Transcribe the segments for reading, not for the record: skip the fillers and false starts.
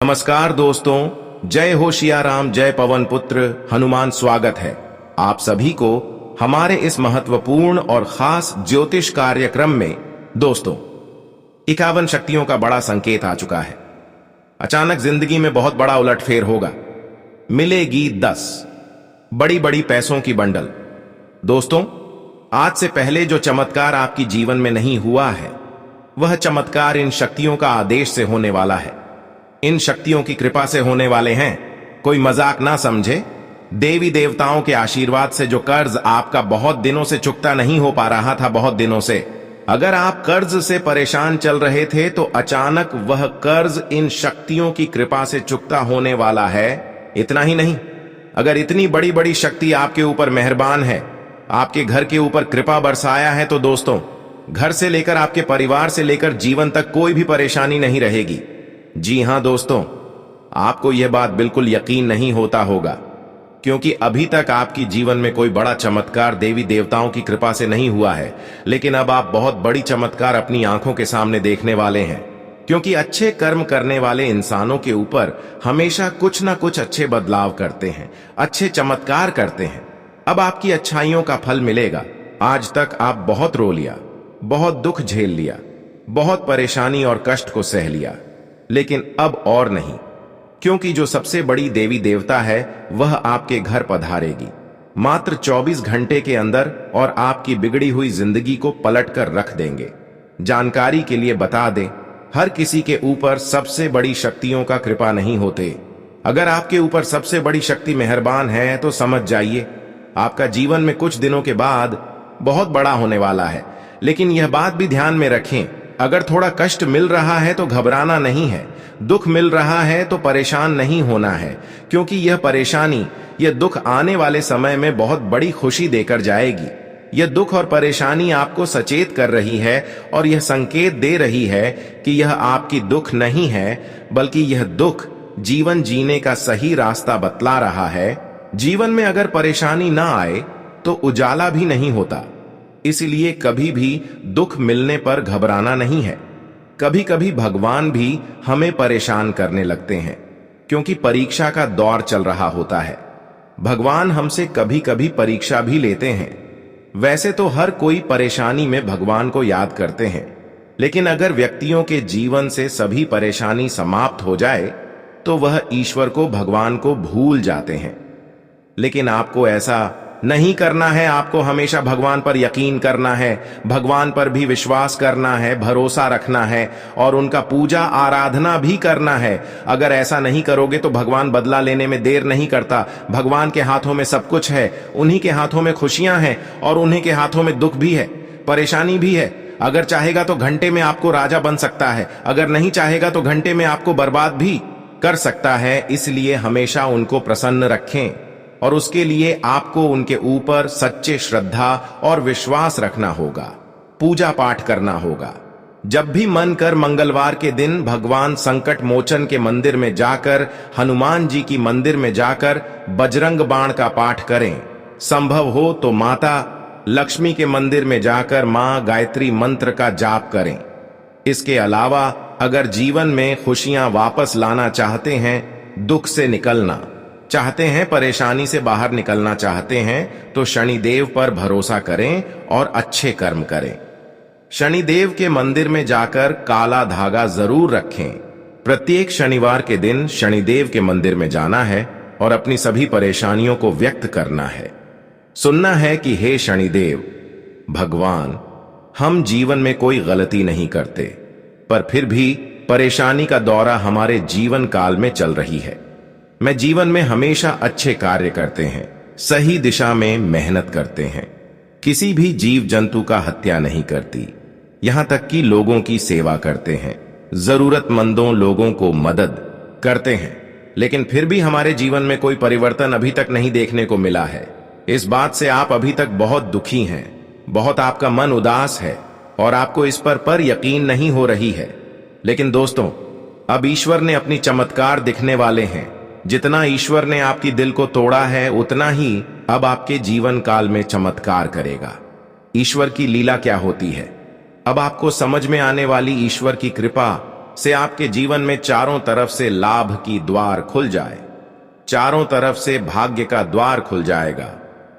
नमस्कार दोस्तों, जय हो सियाराम, जय पवन पुत्र हनुमान। स्वागत है आप सभी को हमारे इस महत्वपूर्ण और खास ज्योतिष कार्यक्रम में। दोस्तों, 51 शक्तियों का बड़ा संकेत आ चुका है। अचानक जिंदगी में बहुत बड़ा उलटफेर होगा। मिलेगी 10 बड़ी बड़ी पैसों की बंडल। दोस्तों, आज से पहले जो चमत्कार आपकी जीवन में नहीं हुआ है, वह चमत्कार इन शक्तियों का आदेश से होने वाला है। इन शक्तियों की कृपा से होने वाले हैं। कोई मजाक ना समझे। देवी देवताओं के आशीर्वाद से जो कर्ज आपका बहुत दिनों से चुकता नहीं हो पा रहा था, बहुत दिनों से, अगर आप कर्ज से परेशान चल रहे थे, तो अचानक वह कर्ज इन शक्तियों की कृपा से चुकता होने वाला है। इतना ही नहीं, अगर इतनी बड़ी बड़ी शक्ति आपके ऊपर मेहरबान है, आपके घर के ऊपर कृपा बरसाया है, तो दोस्तों, घर से लेकर आपके परिवार से लेकर जीवन तक कोई भी परेशानी नहीं रहेगी। जी हां दोस्तों, आपको यह बात बिल्कुल यकीन नहीं होता होगा, क्योंकि अभी तक आपकी जीवन में कोई बड़ा चमत्कार देवी देवताओं की कृपा से नहीं हुआ है। लेकिन अब आप बहुत बड़ी चमत्कार अपनी आंखों के सामने देखने वाले हैं, क्योंकि अच्छे कर्म करने वाले इंसानों के ऊपर हमेशा कुछ ना कुछ अच्छे बदलाव करते हैं, अच्छे चमत्कार करते हैं। अब आपकी अच्छाइयों का फल मिलेगा। आज तक आप बहुत रो लिया, बहुत दुख झेल लिया, बहुत परेशानी और कष्ट को सह लिया, लेकिन अब और नहीं, क्योंकि जो सबसे बड़ी देवी देवता है वह आपके घर पधारेगी मात्र 24 घंटे के अंदर, और आपकी बिगड़ी हुई जिंदगी को पलट कर रख देंगे। जानकारी के लिए बता दें, हर किसी के ऊपर सबसे बड़ी शक्तियों का कृपा नहीं होते। अगर आपके ऊपर सबसे बड़ी शक्ति मेहरबान है, तो समझ जाइए आपका जीवन में कुछ दिनों के बाद बहुत बड़ा होने वाला है। लेकिन यह बात भी ध्यान में रखें, अगर थोड़ा कष्ट मिल रहा है तो घबराना नहीं है, दुख मिल रहा है तो परेशान नहीं होना है, क्योंकि यह परेशानी, यह दुख आने वाले समय में बहुत बड़ी खुशी देकर जाएगी। यह दुख और परेशानी आपको सचेत कर रही है और यह संकेत दे रही है कि यह आपकी दुख नहीं है, बल्कि यह दुख जीवन जीने का सही रास्ता बतला रहा है। जीवन में अगर परेशानी ना आए तो उजाला भी नहीं होता, इसलिए कभी भी दुख मिलने पर घबराना नहीं है। कभी कभी भगवान भी हमें परेशान करने लगते हैं, क्योंकि परीक्षा का दौर चल रहा होता है। भगवान हमसे कभी कभी परीक्षा भी लेते हैं। वैसे तो हर कोई परेशानी में भगवान को याद करते हैं, लेकिन अगर व्यक्तियों के जीवन से सभी परेशानी समाप्त हो जाए, तो वह ईश्वर को, भगवान को भूल जाते हैं। लेकिन आपको ऐसा नहीं करना है। आपको हमेशा भगवान पर यकीन करना है, भगवान पर भी विश्वास करना है, भरोसा रखना है और उनका पूजा आराधना भी करना है। अगर ऐसा नहीं करोगे तो भगवान बदला लेने में देर नहीं करता। भगवान के हाथों में सब कुछ है, उन्हीं के हाथों में खुशियां हैं और उन्हीं के हाथों में दुख भी है, परेशानी भी है। अगर चाहेगा तो घंटे में आपको राजा बन सकता है, अगर नहीं चाहेगा तो घंटे में आपको बर्बाद भी कर सकता है। इसलिए हमेशा उनको प्रसन्न रखें, और उसके लिए आपको उनके ऊपर सच्चे श्रद्धा और विश्वास रखना होगा, पूजा पाठ करना होगा। जब भी मन कर मंगलवार के दिन भगवान संकट मोचन के मंदिर में जाकर, हनुमान जी की मंदिर में जाकर बजरंग बाण का पाठ करें। संभव हो तो माता लक्ष्मी के मंदिर में जाकर मां गायत्री मंत्र का जाप करें। इसके अलावा अगर जीवन में खुशियां वापस लाना चाहते हैं, दुख से निकलना चाहते हैं, परेशानी से बाहर निकलना चाहते हैं, तो शनिदेव पर भरोसा करें और अच्छे कर्म करें। शनिदेव के मंदिर में जाकर काला धागा जरूर रखें। प्रत्येक शनिवार के दिन शनिदेव के मंदिर में जाना है और अपनी सभी परेशानियों को व्यक्त करना है। सुनना है कि हे शनिदेव भगवान, हम जीवन में कोई गलती नहीं करते, पर फिर भी परेशानी का दौरा हमारे जीवन काल में चल रही है। मैं जीवन में हमेशा अच्छे कार्य करते हैं, सही दिशा में मेहनत करते हैं, किसी भी जीव जंतु का हत्या नहीं करती, यहां तक कि लोगों की सेवा करते हैं, जरूरतमंदों लोगों को मदद करते हैं। लेकिन फिर भी हमारे जीवन में कोई परिवर्तन अभी तक नहीं देखने को मिला है। इस बात से आप अभी तक बहुत दुखी हैं, बहुत आपका मन उदास है और आपको इस पर यकीन नहीं हो रही है। लेकिन दोस्तों, अब ईश्वर ने अपनी चमत्कार दिखने वाले हैं। जितना ईश्वर ने आपकी दिल को तोड़ा है, उतना ही अब आपके जीवन काल में चमत्कार करेगा। ईश्वर की लीला क्या होती है, अब आपको समझ में आने वाली ईश्वर की कृपा से आपके जीवन में चारों तरफ से लाभ की द्वार खुल जाए, चारों तरफ से भाग्य का द्वार खुल जाएगा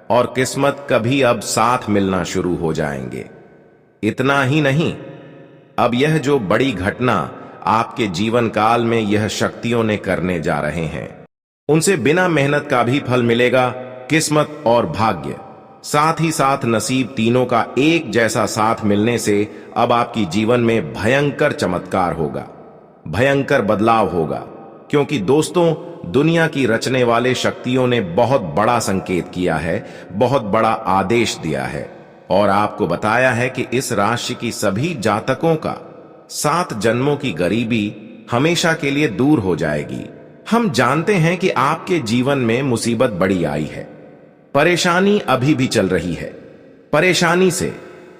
और किस्मत कभी अब साथ मिलना शुरू हो जाएंगे। इतना ही नहीं, अब यह जो बड़ी घटना आपके जीवन काल में यह शक्तियों ने करने जा रहे हैं, उनसे बिना मेहनत का भी फल मिलेगा। किस्मत और भाग्य, साथ ही साथ नसीब, तीनों का एक जैसा साथ मिलने से अब आपकी जीवन में भयंकर चमत्कार होगा, भयंकर बदलाव होगा। क्योंकि दोस्तों, दुनिया की रचने वाले शक्तियों ने बहुत बड़ा संकेत किया है, बहुत बड़ा आदेश दिया है और आपको बताया है कि इस राशि की सभी जातकों का 7 जन्मों की गरीबी हमेशा के लिए दूर हो जाएगी। हम जानते हैं कि आपके जीवन में मुसीबत बड़ी आई है, परेशानी अभी भी चल रही है। परेशानी से,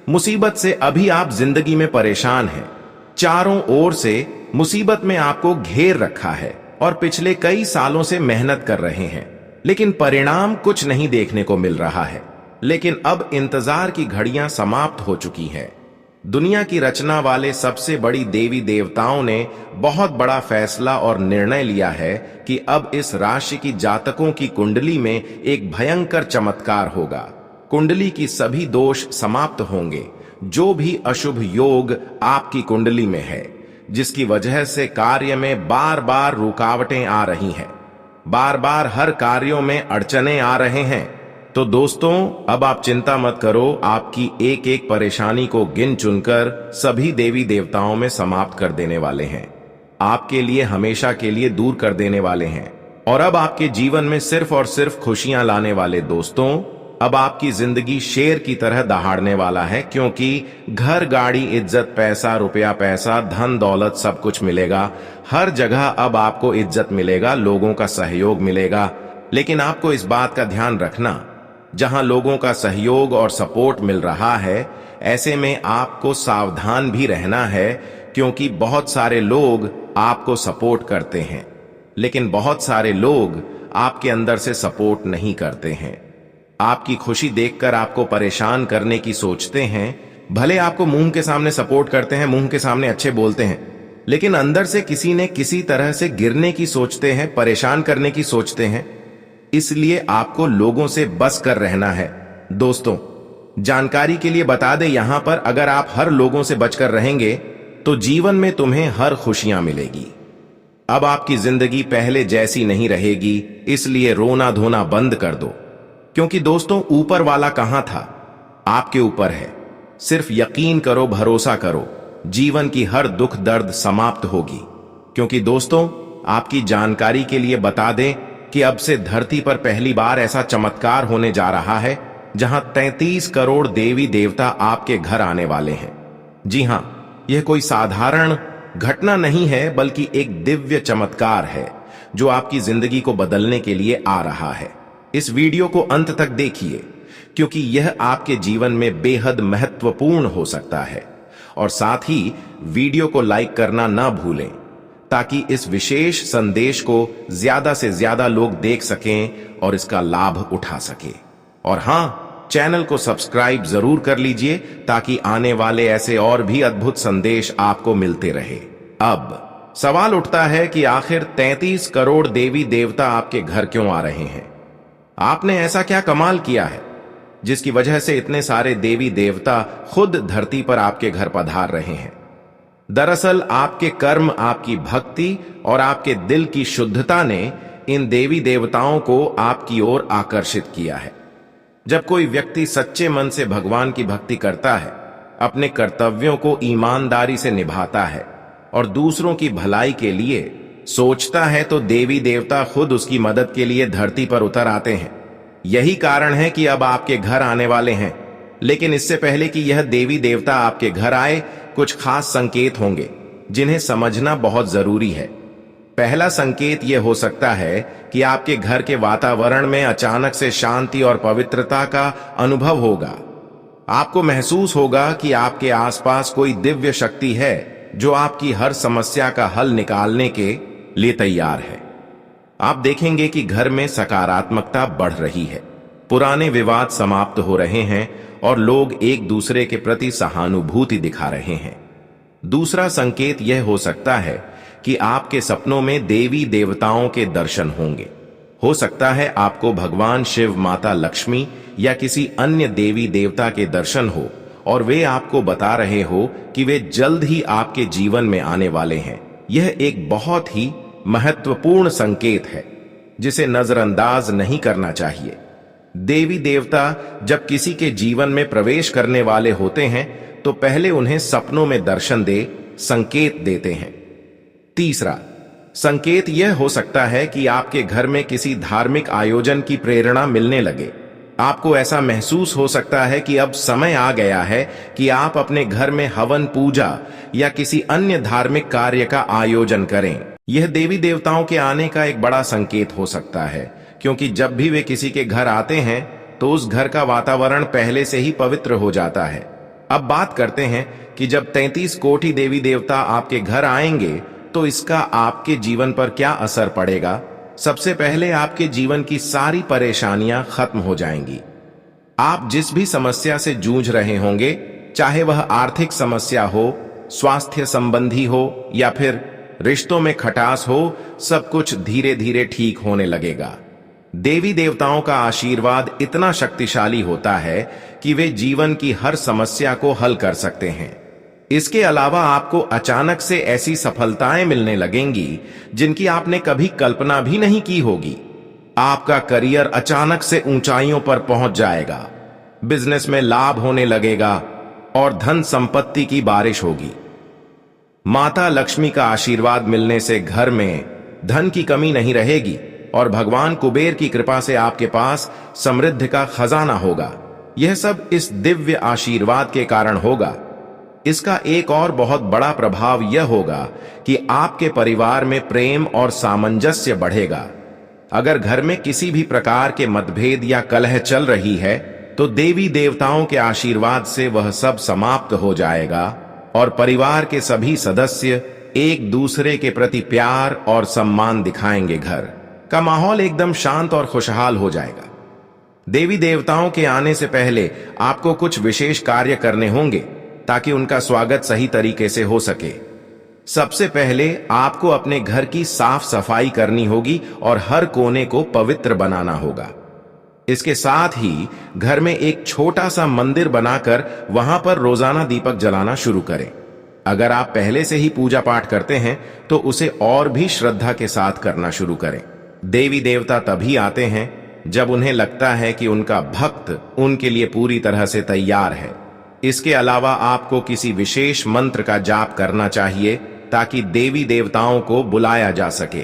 मुसीबत से अभी आप जिंदगी में परेशान हैं। चारों ओर से मुसीबत में आपको घेर रखा है और पिछले कई सालों से मेहनत कर रहे हैं, लेकिन परिणाम कुछ नहीं देखने को मिल रहा है। लेकिन अब इंतजार की घड़ियां समाप्त हो चुकी हैं। दुनिया की रचना वाले सबसे बड़ी देवी देवताओं ने बहुत बड़ा फैसला और निर्णय लिया है कि अब इस राशि की जातकों की कुंडली में एक भयंकर चमत्कार होगा। कुंडली की सभी दोष समाप्त होंगे। जो भी अशुभ योग आपकी कुंडली में है, जिसकी वजह से कार्य में बार बार रुकावटें आ रही हैं, बार बार हर कार्यों में अड़चने आ रहे हैं, तो दोस्तों अब आप चिंता मत करो। आपकी एक एक परेशानी को गिन चुनकर सभी देवी देवताओं में समाप्त कर देने वाले हैं, आपके लिए हमेशा के लिए दूर कर देने वाले हैं। और अब आपके जीवन में सिर्फ और सिर्फ खुशियां लाने वाले दोस्तों, अब आपकी जिंदगी शेर की तरह दहाड़ने वाला है। क्योंकि घर, गाड़ी, इज्जत, पैसा, रुपया, पैसा, धन दौलत सब कुछ मिलेगा। हर जगह अब आपको इज्जत मिलेगा, लोगों का सहयोग मिलेगा। लेकिन आपको इस बात का ध्यान रखना, जहां लोगों का सहयोग और सपोर्ट मिल रहा है, ऐसे में आपको सावधान भी रहना है। क्योंकि बहुत सारे लोग आपको सपोर्ट करते हैं, लेकिन बहुत सारे लोग आपके अंदर से सपोर्ट नहीं करते हैं। आपकी खुशी देखकर आपको परेशान करने की सोचते हैं। भले आपको मुंह के सामने सपोर्ट करते हैं, मुंह के सामने अच्छे बोलते हैं, लेकिन अंदर से किसी ने किसी तरह से गिरने की सोचते हैं, परेशान करने की सोचते हैं। इसलिए आपको लोगों से बच कर रहना है। दोस्तों, जानकारी के लिए बता दें, यहां पर अगर आप हर लोगों से बचकर रहेंगे तो जीवन में तुम्हें हर खुशियां मिलेगी। अब आपकी जिंदगी पहले जैसी नहीं रहेगी, इसलिए रोना धोना बंद कर दो। क्योंकि दोस्तों, ऊपर वाला कहां था, आपके ऊपर है। सिर्फ यकीन करो, भरोसा करो, जीवन की हर दुख दर्द समाप्त होगी। क्योंकि दोस्तों, आपकी जानकारी के लिए बता दें कि अब से धरती पर पहली बार ऐसा चमत्कार होने जा रहा है जहां 33 करोड़ देवी देवता आपके घर आने वाले हैं। जी हां, यह कोई साधारण घटना नहीं है, बल्कि एक दिव्य चमत्कार है जो आपकी जिंदगी को बदलने के लिए आ रहा है। इस वीडियो को अंत तक देखिए, क्योंकि यह आपके जीवन में बेहद महत्वपूर्ण हो सकता है। और साथ ही वीडियो को लाइक करना ना भूलें, ताकि इस विशेष संदेश को ज्यादा से ज्यादा लोग देख सकें और इसका लाभ उठा सकें। और हां, चैनल को सब्सक्राइब जरूर कर लीजिए, ताकि आने वाले ऐसे और भी अद्भुत संदेश आपको मिलते रहे। अब सवाल उठता है कि आखिर 33 करोड़ देवी देवता आपके घर क्यों आ रहे हैं? आपने ऐसा क्या कमाल किया है जिसकी वजह से इतने सारे देवी देवता खुद धरती पर आपके घर पधार रहे हैं? दरअसल आपके कर्म, आपकी भक्ति और आपके दिल की शुद्धता ने इन देवी देवताओं को आपकी ओर आकर्षित किया है। जब कोई व्यक्ति सच्चे मन से भगवान की भक्ति करता है, अपने कर्तव्यों को ईमानदारी से निभाता है और दूसरों की भलाई के लिए सोचता है, तो देवी देवता खुद उसकी मदद के लिए धरती पर उतर आते हैं। यही कारण है कि अब आपके घर आने वाले हैं। लेकिन इससे पहले कि यह देवी देवता आपके घर आए, कुछ खास संकेत होंगे जिन्हें समझना बहुत जरूरी है। पहला संकेत यह हो सकता है कि आपके घर के वातावरण में अचानक से शांति और पवित्रता का अनुभव होगा। आपको महसूस होगा कि आपके आसपास कोई दिव्य शक्ति है जो आपकी हर समस्या का हल निकालने के लिए तैयार है। आप देखेंगे कि घर में सकारात्मकता बढ़ रही है, पुराने विवाद समाप्त हो रहे हैं और लोग एक दूसरे के प्रति सहानुभूति दिखा रहे हैं। दूसरा संकेत यह हो सकता है कि आपके सपनों में देवी देवताओं के दर्शन होंगे। हो सकता है आपको भगवान शिव, माता लक्ष्मी या किसी अन्य देवी देवता के दर्शन हो और वे आपको बता रहे हो कि वे जल्द ही आपके जीवन में आने वाले हैं। यह एक बहुत ही महत्वपूर्ण संकेत है जिसे नजरअंदाज नहीं करना चाहिए। देवी देवता जब किसी के जीवन में प्रवेश करने वाले होते हैं तो पहले उन्हें सपनों में दर्शन दे संकेत देते हैं। तीसरा संकेत यह हो सकता है कि आपके घर में किसी धार्मिक आयोजन की प्रेरणा मिलने लगे। आपको ऐसा महसूस हो सकता है कि अब समय आ गया है कि आप अपने घर में हवन, पूजा या किसी अन्य धार्मिक कार्य का आयोजन करें। यह देवी देवताओं के आने का एक बड़ा संकेत हो सकता है, क्योंकि जब भी वे किसी के घर आते हैं तो उस घर का वातावरण पहले से ही पवित्र हो जाता है। अब बात करते हैं कि जब 33 कोटि देवी देवता आपके घर आएंगे तो इसका आपके जीवन पर क्या असर पड़ेगा। सबसे पहले आपके जीवन की सारी परेशानियां खत्म हो जाएंगी। आप जिस भी समस्या से जूझ रहे होंगे, चाहे वह आर्थिक समस्या हो, स्वास्थ्य संबंधी हो या फिर रिश्तों में खटास हो, सब कुछ धीरे धीरे ठीक होने लगेगा। देवी देवताओं का आशीर्वाद इतना शक्तिशाली होता है कि वे जीवन की हर समस्या को हल कर सकते हैं। इसके अलावा आपको अचानक से ऐसी सफलताएं मिलने लगेंगी जिनकी आपने कभी कल्पना भी नहीं की होगी। आपका करियर अचानक से ऊंचाइयों पर पहुंच जाएगा, बिजनेस में लाभ होने लगेगा और धन संपत्ति की बारिश होगी। माता लक्ष्मी का आशीर्वाद मिलने से घर में धन की कमी नहीं रहेगी और भगवान कुबेर की कृपा से आपके पास समृद्धि का खजाना होगा। यह सब इस दिव्य आशीर्वाद के कारण होगा। इसका एक और बहुत बड़ा प्रभाव यह होगा कि आपके परिवार में प्रेम और सामंजस्य बढ़ेगा। अगर घर में किसी भी प्रकार के मतभेद या कलह चल रही है तो देवी देवताओं के आशीर्वाद से वह सब समाप्त हो जाएगा और परिवार के सभी सदस्य एक दूसरे के प्रति प्यार और सम्मान दिखाएंगे। घर का माहौल एकदम शांत और खुशहाल हो जाएगा। देवी देवताओं के आने से पहले आपको कुछ विशेष कार्य करने होंगे ताकि उनका स्वागत सही तरीके से हो सके। सबसे पहले आपको अपने घर की साफ सफाई करनी होगी और हर कोने को पवित्र बनाना होगा। इसके साथ ही घर में एक छोटा सा मंदिर बनाकर वहां पर रोजाना दीपक जलाना शुरू करें। अगर आप पहले से ही पूजा पाठ करते हैं तो उसे और भी श्रद्धा के साथ करना शुरू करें। देवी देवता तभी आते हैं जब उन्हें लगता है कि उनका भक्त उनके लिए पूरी तरह से तैयार है। इसके अलावा आपको किसी विशेष मंत्र का जाप करना चाहिए ताकि देवी देवताओं को बुलाया जा सके,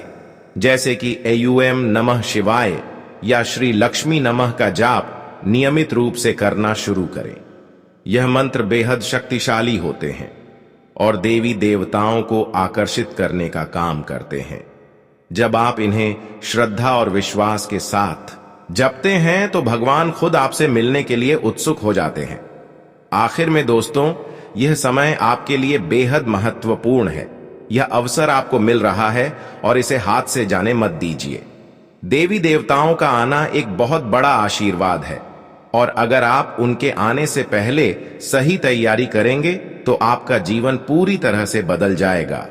जैसे कि एयूएम नमः शिवाय या श्री लक्ष्मी नमः का जाप नियमित रूप से करना शुरू करें। यह मंत्र बेहद शक्तिशाली होते हैं और देवी देवताओं को आकर्षित करने का काम करते हैं। जब आप इन्हें श्रद्धा और विश्वास के साथ जपते हैं तो भगवान खुद आपसे मिलने के लिए उत्सुक हो जाते हैं। आखिर में दोस्तों, यह समय आपके लिए बेहद महत्वपूर्ण है। यह अवसर आपको मिल रहा है और इसे हाथ से जाने मत दीजिए। देवी देवताओं का आना एक बहुत बड़ा आशीर्वाद है और अगर आप उनके आने से पहले सही तैयारी करेंगे तो आपका जीवन पूरी तरह से बदल जाएगा।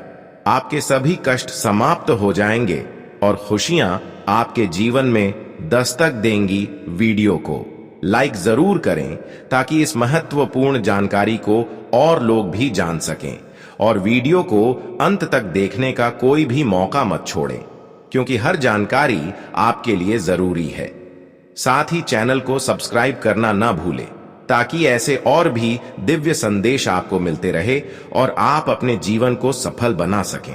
आपके सभी कष्ट समाप्त हो जाएंगे और खुशियां आपके जीवन में दस्तक देंगी। वीडियो को लाइक जरूर करें ताकि इस महत्वपूर्ण जानकारी को और लोग भी जान सकें और वीडियो को अंत तक देखने का कोई भी मौका मत छोड़ें, क्योंकि हर जानकारी आपके लिए जरूरी है। साथ ही चैनल को सब्सक्राइब करना ना भूलें ताकि ऐसे और भी दिव्य संदेश आपको मिलते रहे और आप अपने जीवन को सफल बना सकें।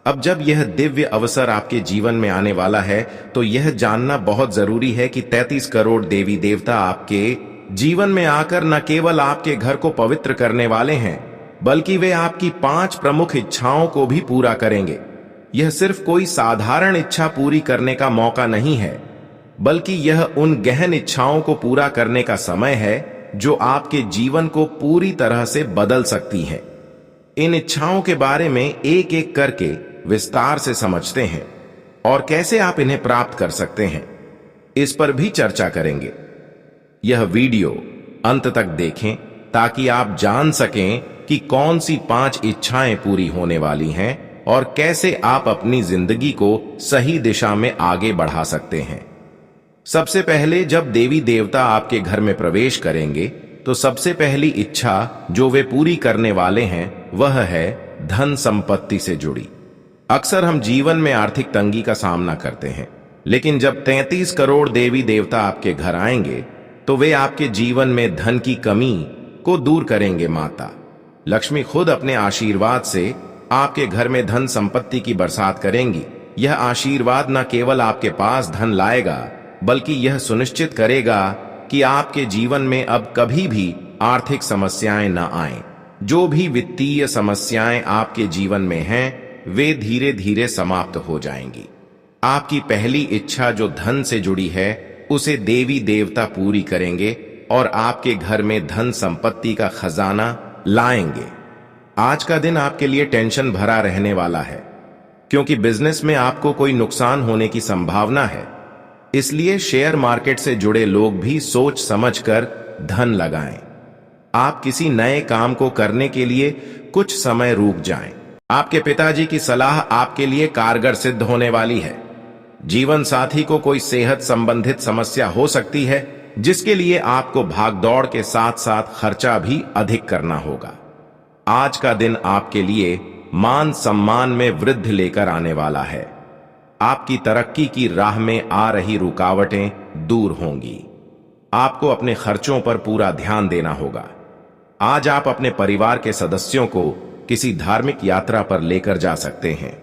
अब जब यह दिव्य अवसर आपके जीवन में आने वाला है तो यह जानना बहुत जरूरी है कि 33 करोड़ देवी देवता आपके जीवन में आकर न केवल आपके घर को पवित्र करने वाले हैं, बल्कि वे आपकी 5 प्रमुख इच्छाओं को भी पूरा करेंगे। यह सिर्फ कोई साधारण इच्छा पूरी करने का मौका नहीं है, बल्कि यह उन गहन इच्छाओं को पूरा करने का समय है जो आपके जीवन को पूरी तरह से बदल सकती हैं। इन इच्छाओं के बारे में एक एक करके विस्तार से समझते हैं और कैसे आप इन्हें प्राप्त कर सकते हैं, इस पर भी चर्चा करेंगे। यह वीडियो अंत तक देखें ताकि आप जान सकें कि कौन सी 5 इच्छाएं पूरी होने वाली हैं और कैसे आप अपनी जिंदगी को सही दिशा में आगे बढ़ा सकते हैं। सबसे पहले जब देवी देवता आपके घर में प्रवेश करेंगे तो सबसे पहली इच्छा जो वे पूरी करने वाले हैं वह है धन संपत्ति से जुड़ी। अक्सर हम जीवन में आर्थिक तंगी का सामना करते हैं, लेकिन जब 33 करोड़ देवी देवता आपके घर आएंगे तो वे आपके जीवन में धन की कमी को दूर करेंगे। माता लक्ष्मी खुद अपने आशीर्वाद से आपके घर में धन संपत्ति की बरसात करेंगी। यह आशीर्वाद न केवल आपके पास धन लाएगा, बल्कि यह सुनिश्चित करेगा कि आपके जीवन में अब कभी भी आर्थिक समस्याएं न आएं। जो भी वित्तीय समस्याएं आपके जीवन में हैं, वे धीरे धीरे समाप्त हो जाएंगी। आपकी पहली इच्छा जो धन से जुड़ी है, उसे देवी देवता पूरी करेंगे और आपके घर में धन संपत्ति का खजाना लाएंगे। आज का दिन आपके लिए टेंशन भरा रहने वाला है, क्योंकि बिजनेस में आपको कोई नुकसान होने की संभावना है। इसलिए शेयर मार्केट से जुड़े लोग भी सोच समझकर धन लगाएं। आप किसी नए काम को करने के लिए कुछ समय रुक जाएं। आपके पिताजी की सलाह आपके लिए कारगर सिद्ध होने वाली है। जीवन साथी को कोई सेहत संबंधित समस्या हो सकती है, जिसके लिए आपको भागदौड़ के साथ साथ खर्चा भी अधिक करना होगा। आज का दिन आपके लिए मान सम्मान में वृद्धि लेकर आने वाला है। आपकी तरक्की की राह में आ रही रुकावटें दूर होंगी। आपको अपने खर्चों पर पूरा ध्यान देना होगा। आज आप अपने परिवार के सदस्यों को किसी धार्मिक यात्रा पर लेकर जा सकते हैं।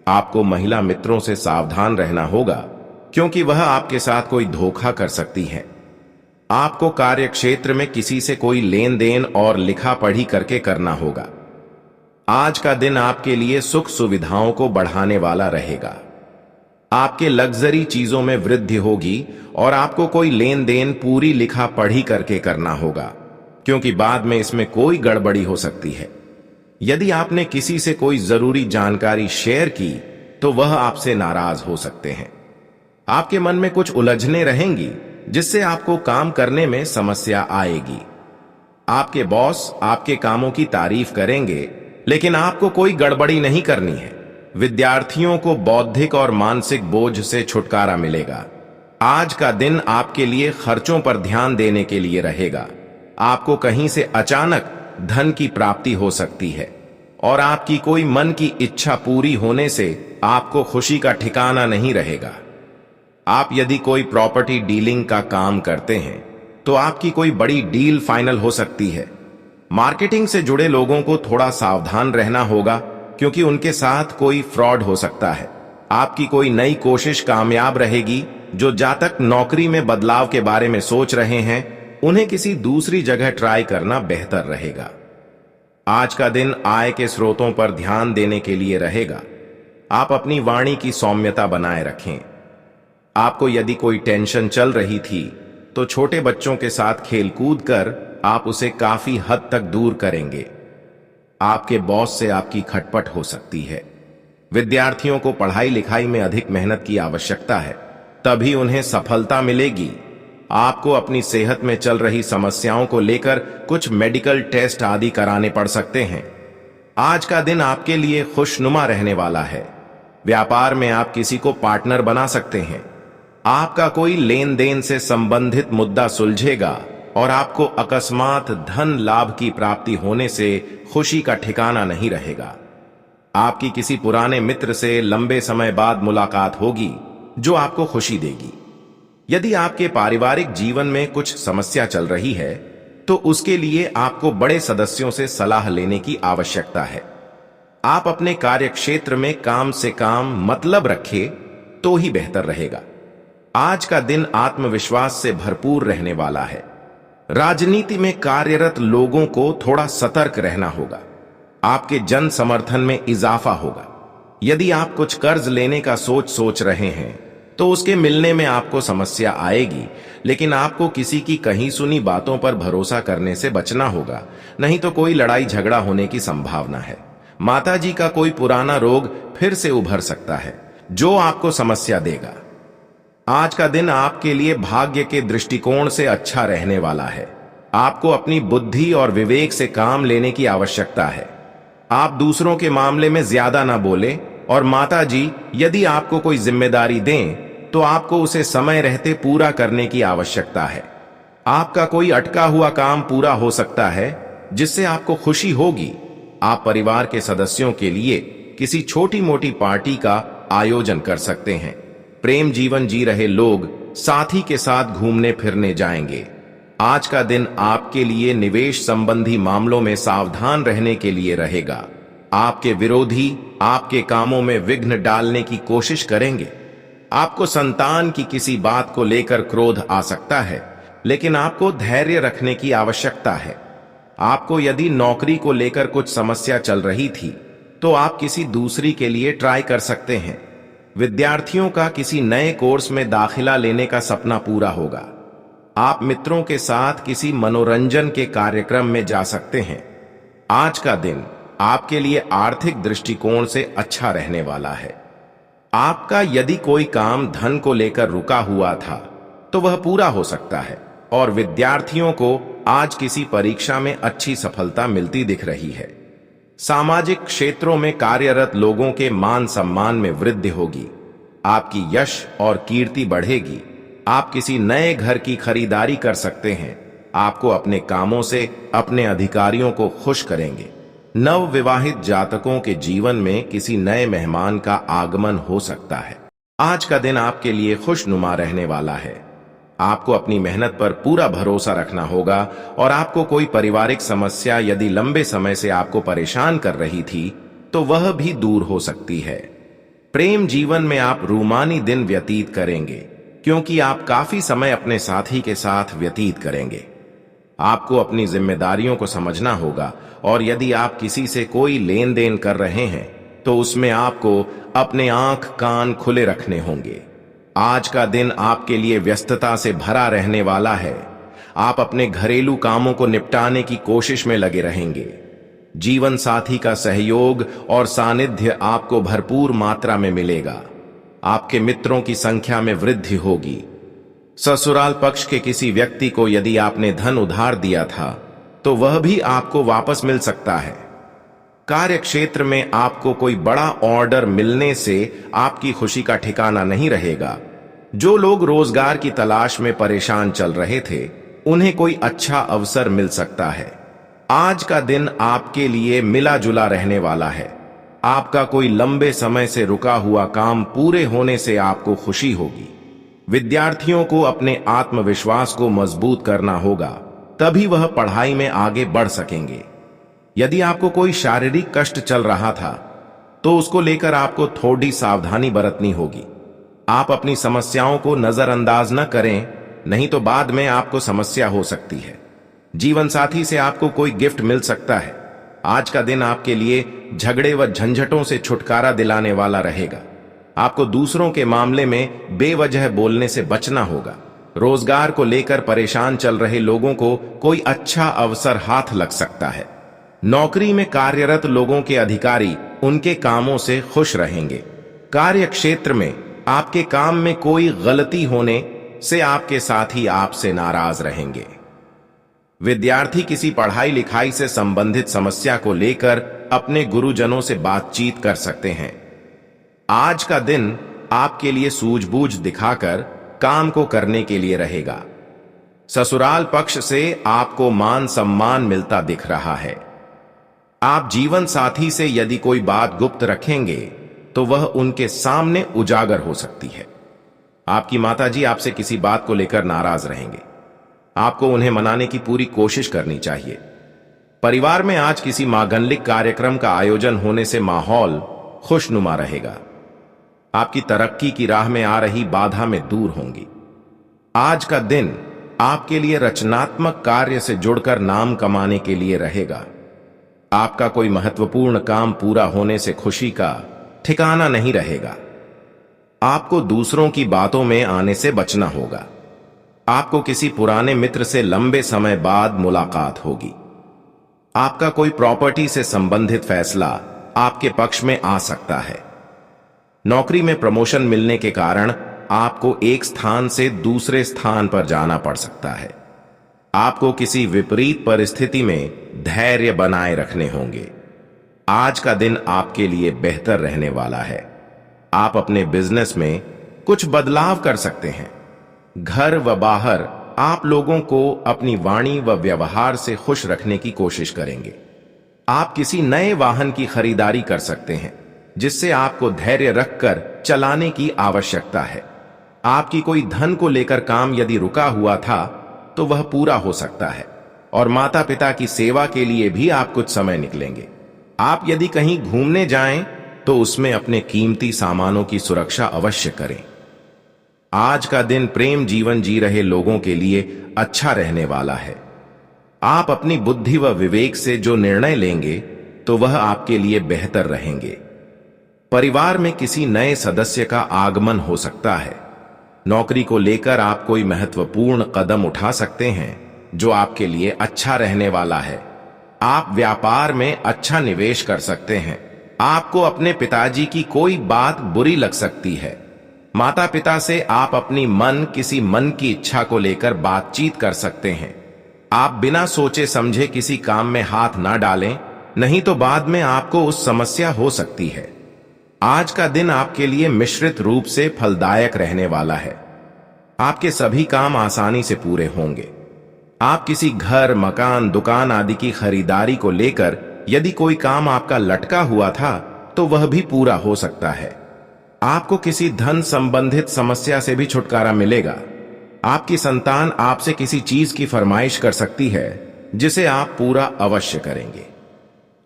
आपको महिला मित्रों से सावधान रहना होगा, क्योंकि वह आपके साथ कोई धोखा कर सकती है। आपको कार्य क्षेत्र में किसी से कोई लेन देन और लिखा पढ़ी करके करना होगा। आज का दिन आपके लिए सुख सुविधाओं को बढ़ाने वाला रहेगा। आपके लग्जरी चीजों में वृद्धि होगी और आपको कोई लेन देन पूरी लिखा पढ़ी करके करना होगा, क्योंकि बाद में इसमें कोई गड़बड़ी हो सकती है। यदि आपने किसी से कोई जरूरी जानकारी शेयर की तो वह आपसे नाराज हो सकते हैं। आपके मन में कुछ उलझने रहेंगी, जिससे आपको काम करने में समस्या आएगी। आपके बॉस आपके कामों की तारीफ करेंगे, लेकिन आपको कोई गड़बड़ी नहीं करनी है। विद्यार्थियों को बौद्धिक और मानसिक बोझ से छुटकारा मिलेगा। आज का दिन आपके लिए खर्चों पर ध्यान देने के लिए रहेगा। आपको कहीं से अचानक धन की प्राप्ति हो सकती है और आपकी कोई मन की इच्छा पूरी होने से आपको खुशी का ठिकाना नहीं रहेगा। आप यदि कोई प्रॉपर्टी डीलिंग का काम करते हैं तो आपकी कोई बड़ी डील फाइनल हो सकती है। मार्केटिंग से जुड़े लोगों को थोड़ा सावधान रहना होगा, क्योंकि उनके साथ कोई फ्रॉड हो सकता है। आपकी कोई नई कोशिश कामयाब रहेगी। जो जातक नौकरी में बदलाव के बारे में सोच रहे हैं, उन्हें किसी दूसरी जगह ट्राई करना बेहतर रहेगा। आज का दिन आय के स्रोतों पर ध्यान देने के लिए रहेगा। आप अपनी वाणी की सौम्यता बनाए रखें। आपको यदि कोई टेंशन चल रही थी तो छोटे बच्चों के साथ खेलकूद कर आप उसे काफी हद तक दूर करेंगे। आपके बॉस से आपकी खटपट हो सकती है। विद्यार्थियों को पढ़ाई लिखाई में अधिक मेहनत की आवश्यकता है, तभी उन्हें सफलता मिलेगी। आपको अपनी सेहत में चल रही समस्याओं को लेकर कुछ मेडिकल टेस्ट आदि कराने पड़ सकते हैं। आज का दिन आपके लिए खुशनुमा रहने वाला है। व्यापार में आप किसी को पार्टनर बना सकते हैं। आपका कोई लेन देन से संबंधित मुद्दा सुलझेगा और आपको अकस्मात धन लाभ की प्राप्ति होने से खुशी का ठिकाना नहीं रहेगा। आपकी किसी पुराने मित्र से लंबे समय बाद मुलाकात होगी, जो आपको खुशी देगी। यदि आपके पारिवारिक जीवन में कुछ समस्या चल रही है तो उसके लिए आपको बड़े सदस्यों से सलाह लेने की आवश्यकता है। आप अपने कार्यक्षेत्र में काम से काम मतलब रखें तो ही बेहतर रहेगा। आज का दिन आत्मविश्वास से भरपूर रहने वाला है। राजनीति में कार्यरत लोगों को थोड़ा सतर्क रहना होगा। आपके जन समर्थन में इजाफा होगा। यदि आप कुछ कर्ज लेने का सोच रहे हैं तो उसके मिलने में आपको समस्या आएगी, लेकिन आपको किसी की कहीं सुनी बातों पर भरोसा करने से बचना होगा, नहीं तो कोई लड़ाई झगड़ा होने की संभावना है। माताजी का कोई पुराना रोग फिर से उभर सकता है, जो आपको समस्या देगा। आज का दिन आपके लिए भाग्य के दृष्टिकोण से अच्छा रहने वाला है। आपको अपनी बुद्धि और विवेक से काम लेने की आवश्यकता है। आप दूसरों के मामले में ज्यादा ना बोले, और माता जी यदि आपको कोई जिम्मेदारी दें तो आपको उसे समय रहते पूरा करने की आवश्यकता है। आपका कोई अटका हुआ काम पूरा हो सकता है जिससे आपको खुशी होगी। आप परिवार के सदस्यों के लिए किसी छोटी मोटी पार्टी का आयोजन कर सकते हैं। प्रेम जीवन जी रहे लोग साथी के साथ घूमने फिरने जाएंगे। आज का दिन आपके लिए निवेश संबंधी मामलों में सावधान रहने के लिए रहेगा। आपके विरोधी आपके कामों में विघ्न डालने की कोशिश करेंगे। आपको संतान की किसी बात को लेकर क्रोध आ सकता है, लेकिन आपको धैर्य रखने की आवश्यकता है। आपको यदि नौकरी को लेकर कुछ समस्या चल रही थी तो आप किसी दूसरी के लिए ट्राई कर सकते हैं। विद्यार्थियों का किसी नए कोर्स में दाखिला लेने का सपना पूरा होगा। आप मित्रों के साथ किसी मनोरंजन के कार्यक्रम में जा सकते हैं। आज का दिन आपके लिए आर्थिक दृष्टिकोण से अच्छा रहने वाला है। आपका यदि कोई काम धन को लेकर रुका हुआ था तो वह पूरा हो सकता है, और विद्यार्थियों को आज किसी परीक्षा में अच्छी सफलता मिलती दिख रही है। सामाजिक क्षेत्रों में कार्यरत लोगों के मान सम्मान में वृद्धि होगी। आपकी यश और कीर्ति बढ़ेगी। आप किसी नए घर की खरीदारी कर सकते हैं। आपको अपने कामों से अपने अधिकारियों को खुश करेंगे। नव विवाहित जातकों के जीवन में किसी नए मेहमान का आगमन हो सकता है। आज का दिन आपके लिए खुशनुमा रहने वाला है। आपको अपनी मेहनत पर पूरा भरोसा रखना होगा, और आपको कोई पारिवारिक समस्या यदि लंबे समय से आपको परेशान कर रही थी तो वह भी दूर हो सकती है। प्रेम जीवन में आप रूमानी दिन व्यतीत करेंगे, क्योंकि आप काफी समय अपने साथी के साथ व्यतीत करेंगे। आपको अपनी जिम्मेदारियों को समझना होगा, और यदि आप किसी से कोई लेन देन कर रहे हैं तो उसमें आपको अपने आंख कान खुले रखने होंगे। आज का दिन आपके लिए व्यस्तता से भरा रहने वाला है। आप अपने घरेलू कामों को निपटाने की कोशिश में लगे रहेंगे। जीवन साथी का सहयोग और सानिध्य आपको भरपूर मात्रा में मिलेगा। आपके मित्रों की संख्या में वृद्धि होगी। ससुराल पक्ष के किसी व्यक्ति को यदि आपने धन उधार दिया था तो वह भी आपको वापस मिल सकता है। कार्य क्षेत्र में आपको कोई बड़ा ऑर्डर मिलने से आपकी खुशी का ठिकाना नहीं रहेगा। जो लोग रोजगार की तलाश में परेशान चल रहे थे उन्हें कोई अच्छा अवसर मिल सकता है। आज का दिन आपके लिए मिला जुला रहने वाला है। आपका कोई लंबे समय से रुका हुआ काम पूरे होने से आपको खुशी होगी। विद्यार्थियों को अपने आत्मविश्वास को मजबूत करना होगा, तभी वह पढ़ाई में आगे बढ़ सकेंगे। यदि आपको कोई शारीरिक कष्ट चल रहा था तो उसको लेकर आपको थोड़ी सावधानी बरतनी होगी। आप अपनी समस्याओं को नजरअंदाज न करें, नहीं तो बाद में आपको समस्या हो सकती है। जीवन साथी से आपको कोई गिफ्ट मिल सकता है। आज का दिन आपके लिए झगड़े व झंझटों से छुटकारा दिलाने वाला रहेगा। आपको दूसरों के मामले में बेवजह बोलने से बचना होगा। रोजगार को लेकर परेशान चल रहे लोगों को कोई अच्छा अवसर हाथ लग सकता है। नौकरी में कार्यरत लोगों के अधिकारी उनके कामों से खुश रहेंगे। कार्य क्षेत्र में आपके काम में कोई गलती होने से आपके साथी आपसे नाराज रहेंगे। विद्यार्थी किसी पढ़ाई लिखाई से संबंधित समस्या को लेकर अपने गुरुजनों से बातचीत कर सकते हैं। आज का दिन आपके लिए सूझबूझ दिखाकर काम को करने के लिए रहेगा। ससुराल पक्ष से आपको मान सम्मान मिलता दिख रहा है। आप जीवन साथी से यदि कोई बात गुप्त रखेंगे तो वह उनके सामने उजागर हो सकती है। आपकी माताजी आपसे किसी बात को लेकर नाराज रहेंगे। आपको उन्हें मनाने की पूरी कोशिश करनी चाहिए। परिवार में आज किसी मांगलिक कार्यक्रम का आयोजन होने से माहौल खुशनुमा रहेगा। आपकी तरक्की की राह में आ रही बाधा में दूर होंगी। आज का दिन आपके लिए रचनात्मक कार्य से जुड़कर नाम कमाने के लिए रहेगा। आपका कोई महत्वपूर्ण काम पूरा होने से खुशी का ठिकाना नहीं रहेगा। आपको दूसरों की बातों में आने से बचना होगा। आपको किसी पुराने मित्र से लंबे समय बाद मुलाकात होगी। आपका कोई प्रॉपर्टी से संबंधित फैसला आपके पक्ष में आ सकता है। नौकरी में प्रमोशन मिलने के कारण आपको एक स्थान से दूसरे स्थान पर जाना पड़ सकता है। आपको किसी विपरीत परिस्थिति में धैर्य बनाए रखने होंगे। आज का दिन आपके लिए बेहतर रहने वाला है। आप अपने बिजनेस में कुछ बदलाव कर सकते हैं। घर व बाहर आप लोगों को अपनी वाणी व व्यवहार से खुश रखने की कोशिश करेंगे। आप किसी नए वाहन की खरीदारी कर सकते हैं, जिससे आपको धैर्य रखकर चलाने की आवश्यकता है। आपकी कोई धन को लेकर काम यदि रुका हुआ था तो वह पूरा हो सकता है, और माता पिता की सेवा के लिए भी आप कुछ समय निकलेंगे। आप यदि कहीं घूमने जाएं तो उसमें अपने कीमती सामानों की सुरक्षा अवश्य करें। आज का दिन प्रेम जीवन जी रहे लोगों के लिए अच्छा रहने वाला है। आप अपनी बुद्धि व विवेक से जो निर्णय लेंगे तो वह आपके लिए बेहतर रहेंगे। परिवार में किसी नए सदस्य का आगमन हो सकता है। नौकरी को लेकर आप कोई महत्वपूर्ण कदम उठा सकते हैं जो आपके लिए अच्छा रहने वाला है। आप व्यापार में अच्छा निवेश कर सकते हैं। आपको अपने पिताजी की कोई बात बुरी लग सकती है। माता पिता से आप अपनी किसी मन की इच्छा को लेकर बातचीत कर सकते हैं। आप बिना सोचे समझे किसी काम में हाथ ना डालें, नहीं तो बाद में आपको उस समस्या हो सकती है। आज का दिन आपके लिए मिश्रित रूप से फलदायक रहने वाला है। आपके सभी काम आसानी से पूरे होंगे। आप किसी घर, मकान, दुकान आदि की खरीदारी को लेकर यदि कोई काम आपका लटका हुआ था तो वह भी पूरा हो सकता है। आपको किसी धन संबंधित समस्या से भी छुटकारा मिलेगा। आपकी संतान आपसे किसी चीज की फरमाइश कर सकती है जिसे आप पूरा अवश्य करेंगे।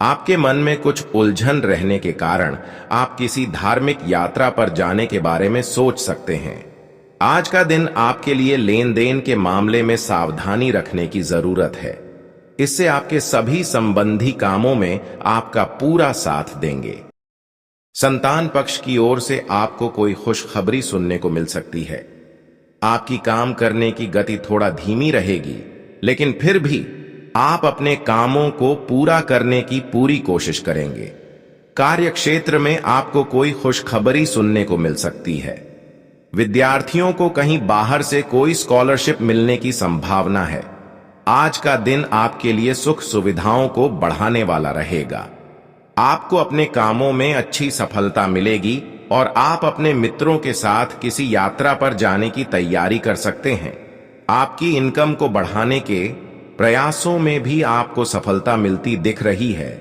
आपके मन में कुछ उलझन रहने के कारण आप किसी धार्मिक यात्रा पर जाने के बारे में सोच सकते हैं। आज का दिन आपके लिए लेन देन के मामले में सावधानी रखने की जरूरत है। इससे आपके सभी संबंधी कामों में आपका पूरा साथ देंगे। संतान पक्ष की ओर से आपको कोई खुशखबरी सुनने को मिल सकती है। आपकी काम करने की गति थोड़ा धीमी रहेगी, लेकिन फिर भी आप अपने कामों को पूरा करने की पूरी कोशिश करेंगे। कार्य क्षेत्र में आपको कोई खुशखबरी सुनने को मिल सकती है। विद्यार्थियों को कहीं बाहर से कोई स्कॉलरशिप मिलने की संभावना है। आज का दिन आपके लिए सुख सुविधाओं को बढ़ाने वाला रहेगा। आपको अपने कामों में अच्छी सफलता मिलेगी और आप अपने मित्रों के साथ किसी यात्रा पर जाने की तैयारी कर सकते हैं। आपकी इनकम को बढ़ाने के प्रयासों में भी आपको सफलता मिलती दिख रही है,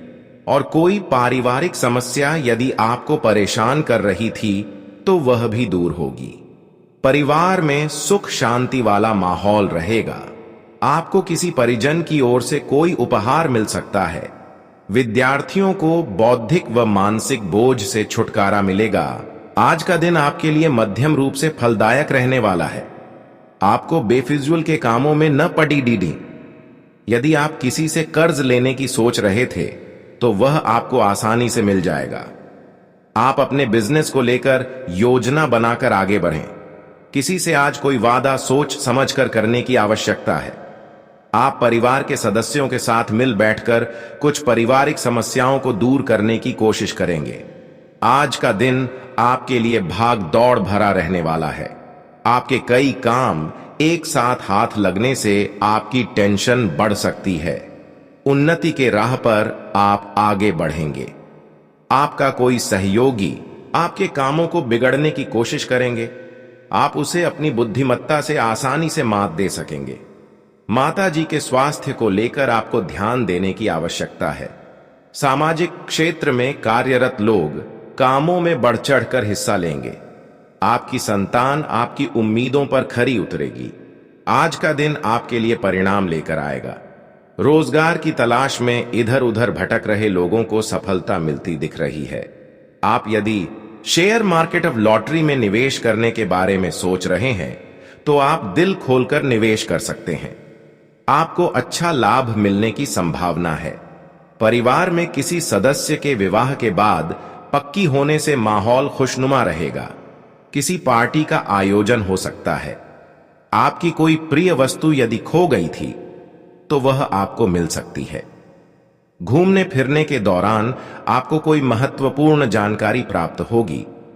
और कोई पारिवारिक समस्या यदि आपको परेशान कर रही थी तो वह भी दूर होगी। परिवार में सुख शांति वाला माहौल रहेगा। आपको किसी परिजन की ओर से कोई उपहार मिल सकता है। विद्यार्थियों को बौद्धिक व मानसिक बोझ से छुटकारा मिलेगा। आज का दिन आपके लिए मध्यम रूप से फलदायक रहने वाला है। आपको बेफिजूल के कामों में न पड़ी डीडी। यदि आप किसी से कर्ज लेने की सोच रहे थे तो वह आपको आसानी से मिल जाएगा। आप अपने बिजनेस को लेकर योजना बनाकर आगे बढ़ें। किसी से आज कोई वादा सोच समझकर करने की आवश्यकता है। आप परिवार के सदस्यों के साथ मिल बैठकर कुछ पारिवारिक समस्याओं को दूर करने की कोशिश करेंगे। आज का दिन आपके लिए भाग दौड़ भरा रहने वाला है। आपके कई काम एक साथ हाथ लगने से आपकी टेंशन बढ़ सकती है। उन्नति के राह पर आप आगे बढ़ेंगे। आपका कोई सहयोगी आपके कामों को बिगड़ने की कोशिश करेंगे। आप उसे अपनी बुद्धिमत्ता से आसानी से मात दे सकेंगे। माता जी के स्वास्थ्य को लेकर आपको ध्यान देने की आवश्यकता है। सामाजिक क्षेत्र में कार्यरत लोग कामों में बढ़ चढ़कर हिस्सा लेंगे। आपकी संतान आपकी उम्मीदों पर खरी उतरेगी। आज का दिन आपके लिए परिणाम लेकर आएगा। रोजगार की तलाश में इधर उधर भटक रहे लोगों को सफलता मिलती दिख रही है। आप यदि शेयर मार्केट ऑफ लॉटरी में निवेश करने के बारे में सोच रहे हैं तो आप दिल खोलकर निवेश कर सकते हैं। आपको अच्छा लाभ मिलने की संभावना है। परिवार में किसी सदस्य के विवाह के बाद पक्की होने से माहौल खुशनुमा रहेगा। किसी पार्टी का आयोजन हो सकता है। आपकी कोई प्रिय वस्तु यदि खो गई थी तो वह आपको मिल सकती है। घूमने फिरने के दौरान आपको कोई महत्वपूर्ण जानकारी प्राप्त होगी।